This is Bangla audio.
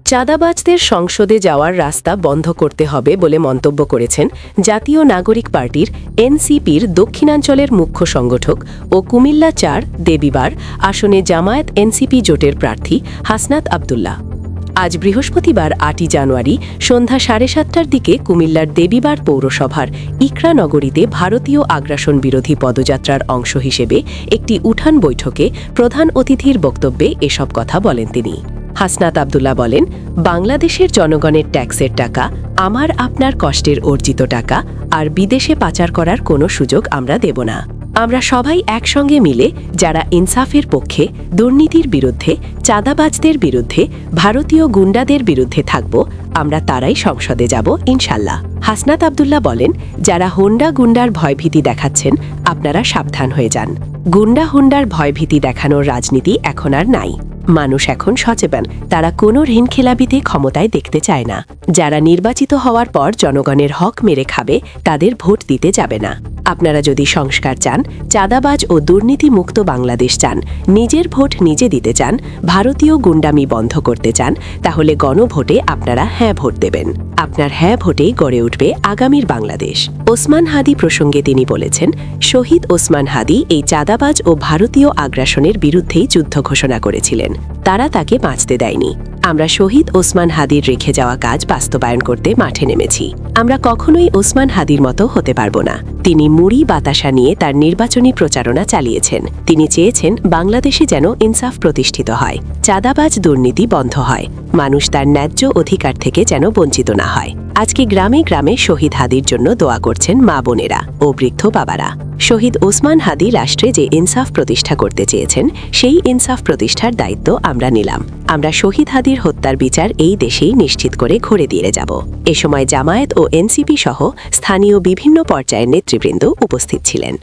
চাঁদাবাজদের সংসদে যাওয়ার রাস্তা বন্ধ করতে হবে বলে মন্তব্য করেছেন জাতীয় নাগরিক পার্টির এনসিপির দক্ষিণাঞ্চলের মুখ্য সংগঠক ও কুমিল্লা ৪ দেবীবার আসনে জামায়াত এনসিপি জোটের প্রার্থী হাসনাত আব্দুল্লাহ। আজ বৃহস্পতিবার ৮ই জানুয়ারি সন্ধ্যা ৭:৩০টার দিকে কুমিল্লার দেবীবার পৌরসভার ইকরা নগরীতে ভারতীয় আগ্রাসন বিরোধী পদযাত্রার অংশ হিসেবে একটি উঠান বৈঠকে প্রধান অতিথির বক্তব্যে এসব কথা বলেন তিনি। হাসনাত আব্দুল্লাহ বলেন, বাংলাদেশের জনগণের ট্যাক্সের টাকা আমার আপনার কষ্টের অর্জিত টাকা আর বিদেশে পাচার করার কোনো সুযোগ আমরা দেব না। আমরা সবাই একসঙ্গে মিলে যারা ইনসাফের পক্ষে, দুর্নীতির বিরুদ্ধে, চাঁদাবাজদের বিরুদ্ধে, ভারতীয় গুন্ডাদের বিরুদ্ধে থাকব, আমরা তারাই সংসদে যাব ইনশাল্লাহ। হাসনাত আব্দুল্লাহ বলেন, যারা হোন্ডা গুন্ডার ভয়ভীতি দেখাচ্ছেন আপনারা সাবধান হয়ে যান। গুন্ডা হুন্ডার ভয়ভীতি দেখানোর রাজনীতি এখন আর নাই। মানুষ এখন সচেতন, তারা কোনো ঋণখেলাপিতে ক্ষমতায় দেখতে চায় না। যারা নির্বাচিত হওয়ার পর জনগণের হক মেরে খাবে তাদের ভোট দিতে যাবে না। আপনারা যদি সংস্কার চান, চাঁদাবাজ ও দুর্নীতিমুক্ত বাংলাদেশ চান, নিজের ভোট নিজে দিতে চান, ভারতীয় গুন্ডামি বন্ধ করতে চান, তাহলে গণভোটে আপনারা হ্যাঁ ভোট দেবেন। আপনার হ্যাঁ ভোটেই গড়ে উঠবে আগামীর বাংলাদেশ। ওসমান হাদি প্রসঙ্গে তিনি বলেছেন, শহীদ ওসমান হাদি এই চাঁদাবাজ ও ভারতীয় আগ্রাসনের বিরুদ্ধেই যুদ্ধ ঘোষণা করেছিলেন। তারা তাকে বাঁচতে দেয়নি। আমরা শহীদ ওসমান হাদির রেখে যাওয়া কাজ বাস্তবায়ন করতে মাঠে নেমেছি। আমরা কখনোই ওসমান হাদির মতো হতে পারবো না। তিনি মুড়ি বাতাসা নিয়ে তার নির্বাচনী প্রচারণা চালিয়েছেন। তিনি চেয়েছেন বাংলাদেশে যেন ইনসাফ প্রতিষ্ঠিত হয়, চাঁদাবাজ দুর্নীতি বন্ধ হয়, মানুষ তার ন্যায্য অধিকার থেকে যেন বঞ্চিত না হয়। আজকে গ্রামে গ্রামে শহীদ হাদির জন্য দোয়া করছেন মা বোনেরা ও বৃদ্ধ বাবারা। শহীদ ওসমান হাদি রাষ্ট্রে যে ইনসাফ প্রতিষ্ঠা করতে চেয়েছেন, সেই ইনসাফ প্রতিষ্ঠার দায়িত্ব আমরা নিলাম। আমরা শহীদ হাদির হত্যার বিচার এই দেশেই নিশ্চিত করে ঘুরে দিয়ে যাব। এ সময় জামায়াত ও এনসিপি সহ স্থানীয় বিভিন্ন পর্যায়ের নেতৃবৃন্দ উপস্থিত ছিলেন।